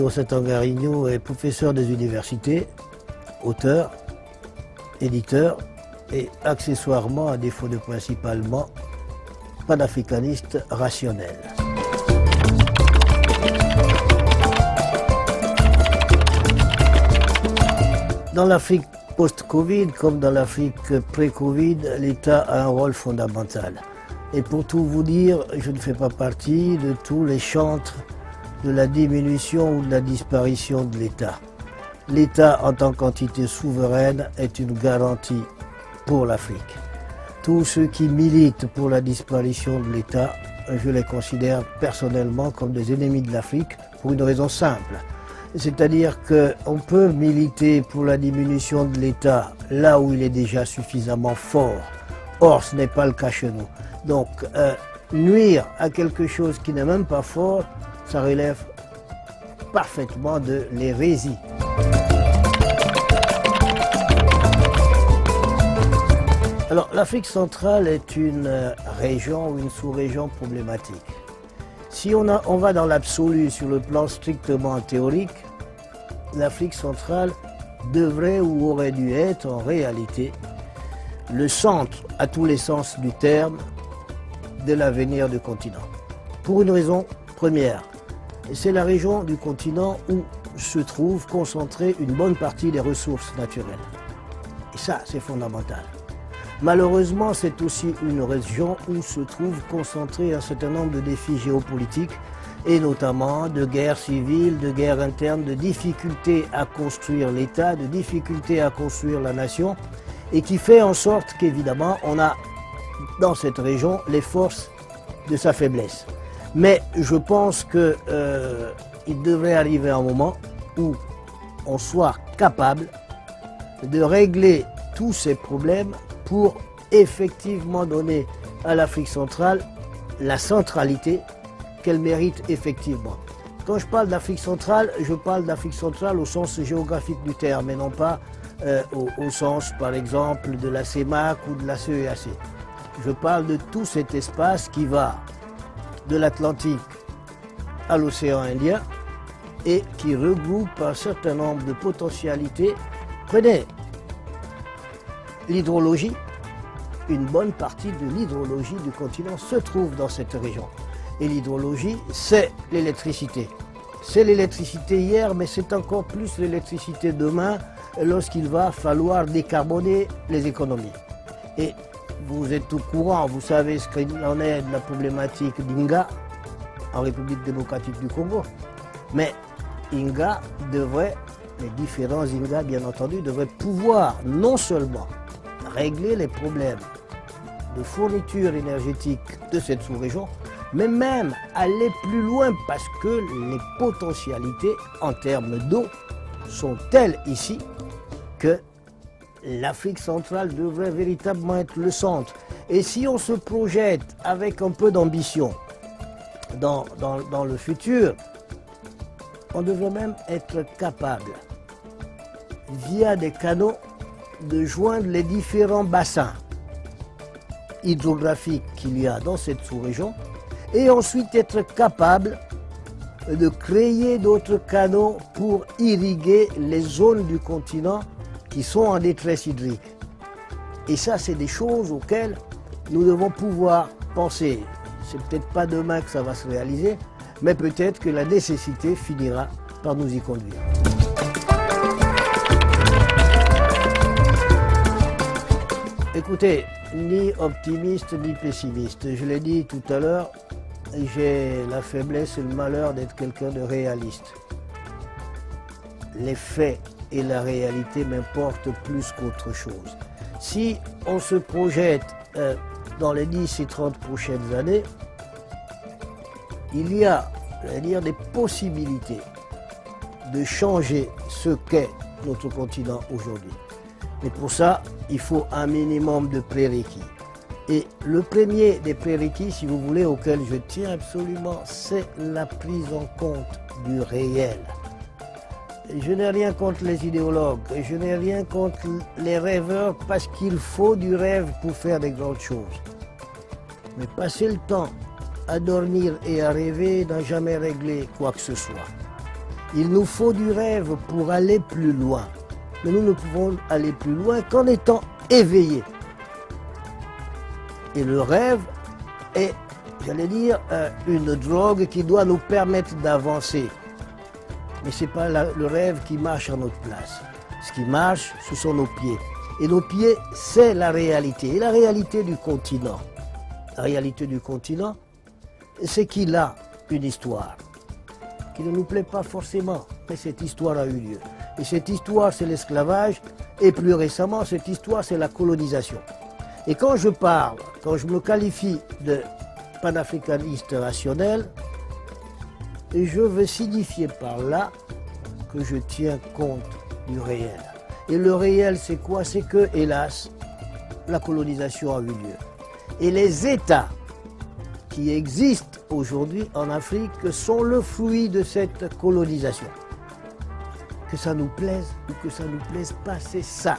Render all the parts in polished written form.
Santangarigno est professeur des universités, auteur, éditeur et accessoirement, à défaut de principalement, panafricaniste rationnel. Dans l'Afrique post-Covid, comme dans l'Afrique pré-Covid, l'État a un rôle fondamental. Et pour tout vous dire, je ne fais pas partie de tous les chantres de la diminution ou de la disparition de l'État. L'État, en tant qu'entité souveraine, est une garantie pour l'Afrique. Tous ceux qui militent pour la disparition de l'État, je les considère personnellement comme des ennemis de l'Afrique pour une raison simple. C'est-à-dire qu'on peut militer pour la diminution de l'État là où il est déjà suffisamment fort. Or, ce n'est pas le cas chez nous. Donc, nuire à quelque chose qui n'est même pas fort, ça relève parfaitement de l'hérésie. Alors, l'Afrique centrale est une région ou une sous-région problématique. Si on va dans l'absolu sur le plan strictement théorique, l'Afrique centrale devrait ou aurait dû être en réalité le centre, à tous les sens du terme, de l'avenir du continent. Pour une raison première, c'est la région du continent où se trouve concentrée une bonne partie des ressources naturelles. Et ça, c'est fondamental. Malheureusement, c'est aussi une région où se trouvent concentrés un certain nombre de défis géopolitiques et notamment de guerres civiles, de guerres internes, de difficultés à construire l'État, de difficultés à construire la nation et qui fait en sorte qu'évidemment, on a dans cette région les forces de sa faiblesse. Mais je pense qu'il devrait arriver un moment où on soit capable de régler tous ces problèmes pour effectivement donner à l'Afrique centrale la centralité qu'elle mérite effectivement. Quand je parle d'Afrique centrale, je parle d'Afrique centrale au sens géographique du terme et non pas au sens, par exemple, de la CEMAC ou de la CEAC. Je parle de tout cet espace qui va de l'Atlantique à l'océan Indien et qui regroupe un certain nombre de potentialités. Prenez l'hydrologie, une bonne partie de l'hydrologie du continent se trouve dans cette région. Et l'hydrologie, c'est l'électricité. C'est l'électricité hier, mais c'est encore plus l'électricité demain lorsqu'il va falloir décarboner les économies. Et vous êtes au courant, vous savez ce qu'il en est de la problématique d'Inga en République démocratique du Congo. Mais Inga devrait, les différents Inga bien entendu, devraient pouvoir non seulement régler les problèmes de fourniture énergétique de cette sous-région, mais même aller plus loin parce que les potentialités en termes d'eau sont telles ici que l'Afrique centrale devrait véritablement être le centre. Et si on se projette avec un peu d'ambition dans le futur, on devrait même être capable, via des canaux, de joindre les différents bassins hydrographiques qu'il y a dans cette sous-région et ensuite être capable de créer d'autres canaux pour irriguer les zones du continent qui sont en détresse hydrique. Et ça, c'est des choses auxquelles nous devons pouvoir penser. C'est peut-être pas demain que ça va se réaliser, mais peut-être que la nécessité finira par nous y conduire. Écoutez, ni optimiste ni pessimiste. Je l'ai dit tout à l'heure, j'ai la faiblesse et le malheur d'être quelqu'un de réaliste. Les faits et la réalité m'importent plus qu'autre chose. Si on se projette dans les 10 et 30 prochaines années, il y a, des possibilités de changer ce qu'est notre continent aujourd'hui. Et pour ça, il faut un minimum de prérequis. Et le premier des prérequis, si vous voulez, auquel je tiens absolument, c'est la prise en compte du réel. Je n'ai rien contre les idéologues, je n'ai rien contre les rêveurs parce qu'il faut du rêve pour faire des grandes choses. Mais passer le temps à dormir et à rêver n'a jamais réglé quoi que ce soit. Il nous faut du rêve pour aller plus loin. Mais nous ne pouvons aller plus loin qu'en étant éveillés. Et le rêve est, j'allais dire, une drogue qui doit nous permettre d'avancer. Mais ce n'est pas le rêve qui marche à notre place. Ce qui marche, ce sont nos pieds. Et nos pieds, c'est la réalité. Et la réalité du continent. La réalité du continent, c'est qu'il a une histoire qui ne nous plaît pas forcément, mais cette histoire a eu lieu. Et cette histoire, c'est l'esclavage, et plus récemment, cette histoire, c'est la colonisation. Et quand je parle, quand je me qualifie de panafricaniste rationnel, je veux signifier par là que je tiens compte du réel. Et le réel, c'est quoi? C'est que, hélas, la colonisation a eu lieu. Et les États qui existent aujourd'hui en Afrique sont le fruit de cette colonisation. Que ça nous plaise ou que ça ne nous plaise pas, c'est ça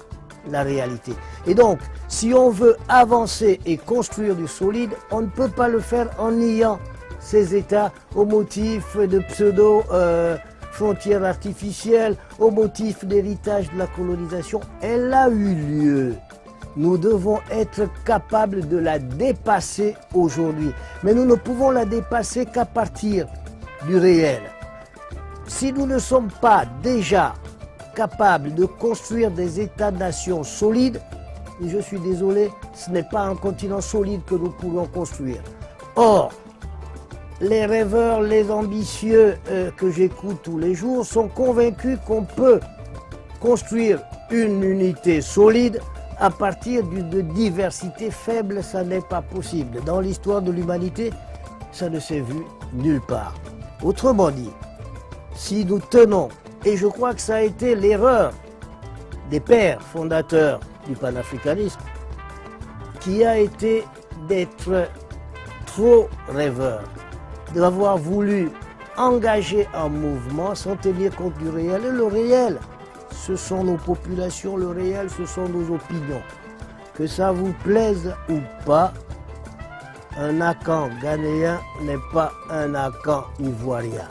la réalité. Et donc, si on veut avancer et construire du solide, on ne peut pas le faire en niant ces États au motif de pseudo-frontières artificielles, au motif d'héritage de la colonisation. Elle a eu lieu. Nous devons être capables de la dépasser aujourd'hui. Mais nous ne pouvons la dépasser qu'à partir du réel. Si nous ne sommes pas déjà capables de construire des États-nations solides, je suis désolé, ce n'est pas un continent solide que nous pourrons construire. Or, les rêveurs, les ambitieux que j'écoute tous les jours sont convaincus qu'on peut construire une unité solide à partir d'une diversité faible. Ça n'est pas possible. Dans l'histoire de l'humanité, ça ne s'est vu nulle part. Autrement dit, si nous tenons, et je crois que ça a été l'erreur des pères fondateurs du panafricanisme, qui a été d'être trop rêveurs, d'avoir voulu engager un mouvement sans tenir compte du réel. Et le réel, ce sont nos populations, le réel, ce sont nos opinions. Que ça vous plaise ou pas, un Akan ghanéen n'est pas un Akan ivoirien.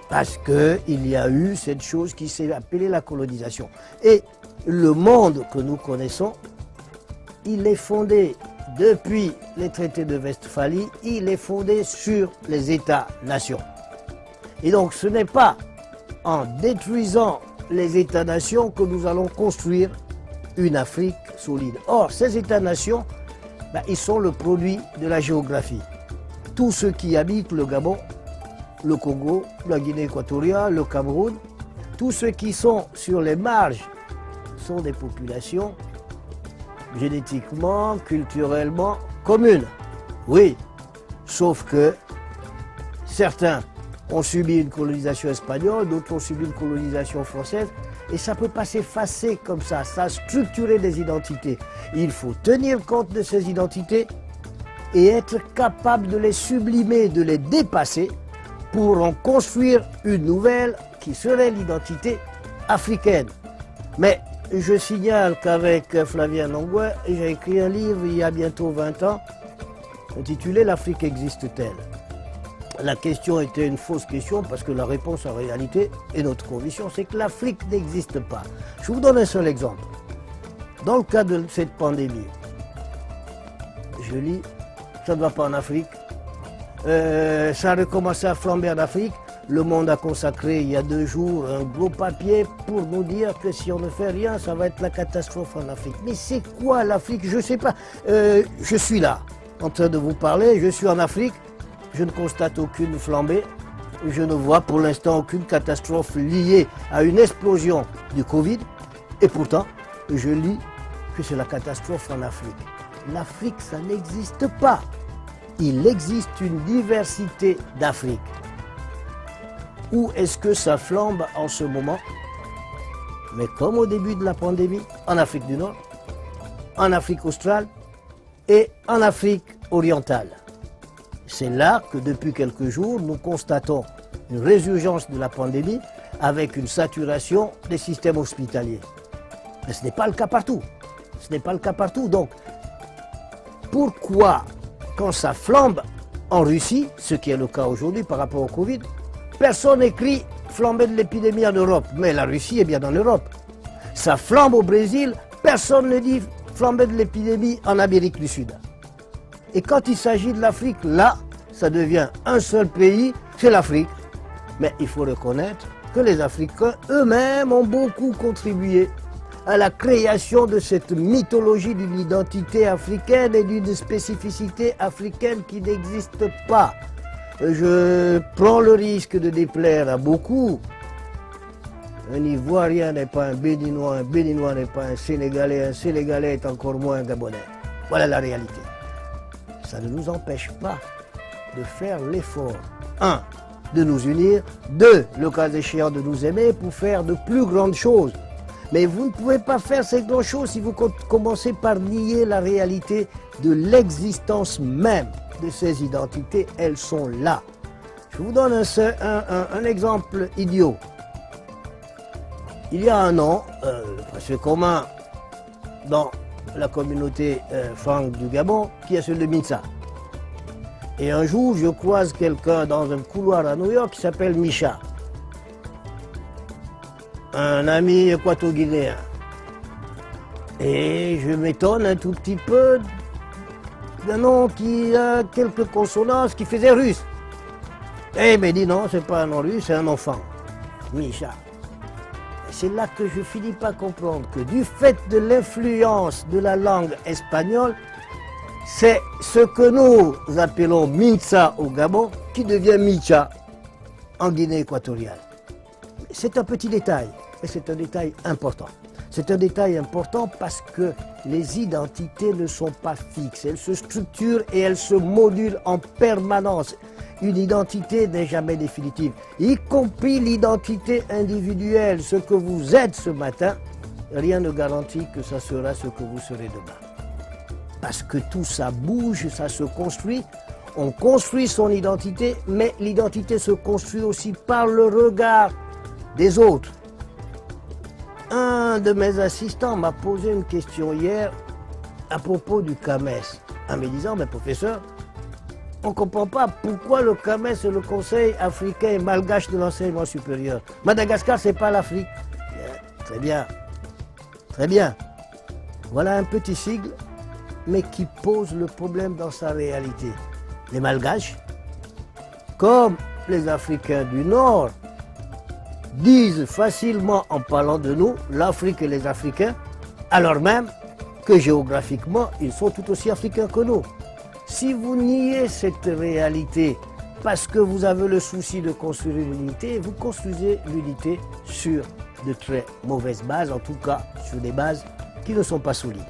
Parce qu'il y a eu cette chose qui s'est appelée la colonisation. Et le monde que nous connaissons, il est fondé depuis les traités de Westphalie, il est fondé sur les États-nations. Et donc ce n'est pas en détruisant les États-nations que nous allons construire une Afrique solide. Or, ces États-nations, ils sont le produit de la géographie. Tous ceux qui habitent le Gabon, le Congo, la Guinée équatoriale, le Cameroun, tous ceux qui sont sur les marges sont des populations génétiquement, culturellement communes. Oui, sauf que certains ont subi une colonisation espagnole, d'autres ont subi une colonisation française, et ça ne peut pas s'effacer comme ça a structuré des identités. Il faut tenir compte de ces identités et être capable de les sublimer, de les dépasser pour en construire une nouvelle qui serait l'identité africaine. Mais je signale qu'avec Flavien Nongoué, j'ai écrit un livre il y a bientôt 20 ans, intitulé « L'Afrique existe-t-elle ?» La question était une fausse question parce que la réponse en réalité et notre conviction, c'est que l'Afrique n'existe pas. Je vous donne un seul exemple. Dans le cas de cette pandémie, je lis, ça ne va pas en Afrique, ça a recommencé à flamber en Afrique. Le Monde a consacré il y a 2 jours un gros papier pour nous dire que si on ne fait rien, ça va être la catastrophe en Afrique. Mais c'est quoi l'Afrique? Je ne sais pas. Je suis là, en train de vous parler, je suis en Afrique, je ne constate aucune flambée, je ne vois pour l'instant aucune catastrophe liée à une explosion du Covid. Et pourtant, je lis que c'est la catastrophe en Afrique. L'Afrique, ça n'existe pas. Il existe une diversité d'Afrique. Où est-ce que ça flambe en ce moment? Mais comme au début de la pandémie, en Afrique du Nord, en Afrique australe et en Afrique orientale. C'est là que depuis quelques jours, nous constatons une résurgence de la pandémie avec une saturation des systèmes hospitaliers. Mais ce n'est pas le cas partout. Ce n'est pas le cas partout. Donc, pourquoi, quand ça flambe en Russie, ce qui est le cas aujourd'hui par rapport au Covid, personne n'écrit flambée de l'épidémie en Europe. Mais la Russie est bien en Europe. Ça flambe au Brésil, personne ne dit flambée de l'épidémie en Amérique du Sud. Et quand il s'agit de l'Afrique, là, ça devient un seul pays, c'est l'Afrique. Mais il faut reconnaître que les Africains eux-mêmes ont beaucoup contribué à la création de cette mythologie d'une identité africaine et d'une spécificité africaine qui n'existe pas. Je prends le risque de déplaire à beaucoup. Un Ivoirien n'est pas un Béninois n'est pas un Sénégalais est encore moins un Gabonais. Voilà la réalité. Ça ne nous empêche pas de faire l'effort, 1, de nous unir, 2, le cas échéant de nous aimer pour faire de plus grandes choses. Mais vous ne pouvez pas faire ces grandes choses si vous commencez par nier la réalité de l'existence même de ces identités. Elles sont là. Je vous donne un exemple idiot. Il y a un an, c'est commun dans la communauté franque du Gabon, qui est celui de Mintsa. Et un jour, je croise quelqu'un dans un couloir à New York qui s'appelle Micha. Un ami équato-guinéen. Et je m'étonne un tout petit peu d'un nom qui a quelques consonances qui faisait russe. Et il me dit non, c'est pas un nom russe, c'est un enfant. Micha. C'est là que je finis par comprendre que du fait de l'influence de la langue espagnole, c'est ce que nous appelons Mintsa au Gabon qui devient Micha en Guinée équatoriale. C'est un petit détail, mais c'est un détail important. C'est un détail important parce que les identités ne sont pas fixes. Elles se structurent et elles se modulent en permanence. Une identité n'est jamais définitive, y compris l'identité individuelle. Ce que vous êtes ce matin, rien ne garantit que ça sera ce que vous serez demain. Parce que tout ça bouge, ça se construit. On construit son identité, mais l'identité se construit aussi par le regard des autres. Un de mes assistants m'a posé une question hier à propos du CAMES, en me disant, mais professeur, on ne comprend pas pourquoi le CAMES est le Conseil africain et malgache de l'enseignement supérieur. Madagascar, ce n'est pas l'Afrique. Très bien, très bien. Voilà un petit sigle, mais qui pose le problème dans sa réalité. Les malgaches, comme les Africains du Nord, disent facilement en parlant de nous, l'Afrique et les Africains, alors même que géographiquement, ils sont tout aussi africains que nous. Si vous niez cette réalité parce que vous avez le souci de construire l'unité, vous construisez l'unité sur de très mauvaises bases, en tout cas sur des bases qui ne sont pas solides.